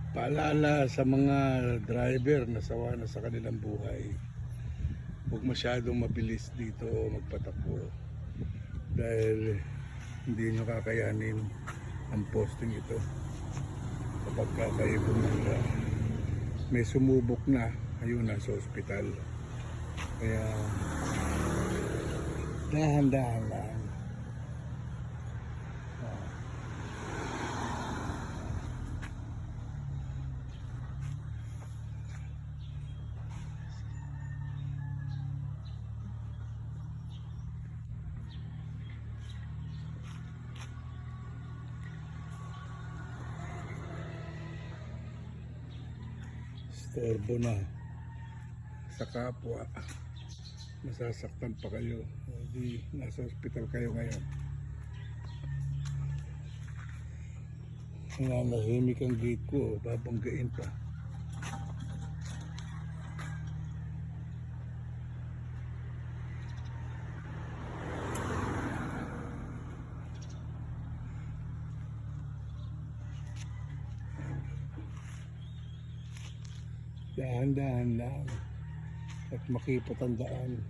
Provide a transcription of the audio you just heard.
Paalala sa mga driver na sawa na sa kanilang buhay, huwag masyadong mabilis dito magpatakbo dahil hindi nyo kakayanin ang posting ito kapag kayo bumangga. May sumubok na, ayun na sa ospital, kaya dahan-dahan lang. Storbo na sa kapwa, masasaktan pa kayo, hindi nasa ospital kayo ngayon. Nanahimik ang gate ko, babanggain pa. Dahan-dahan lang at makipatandaan.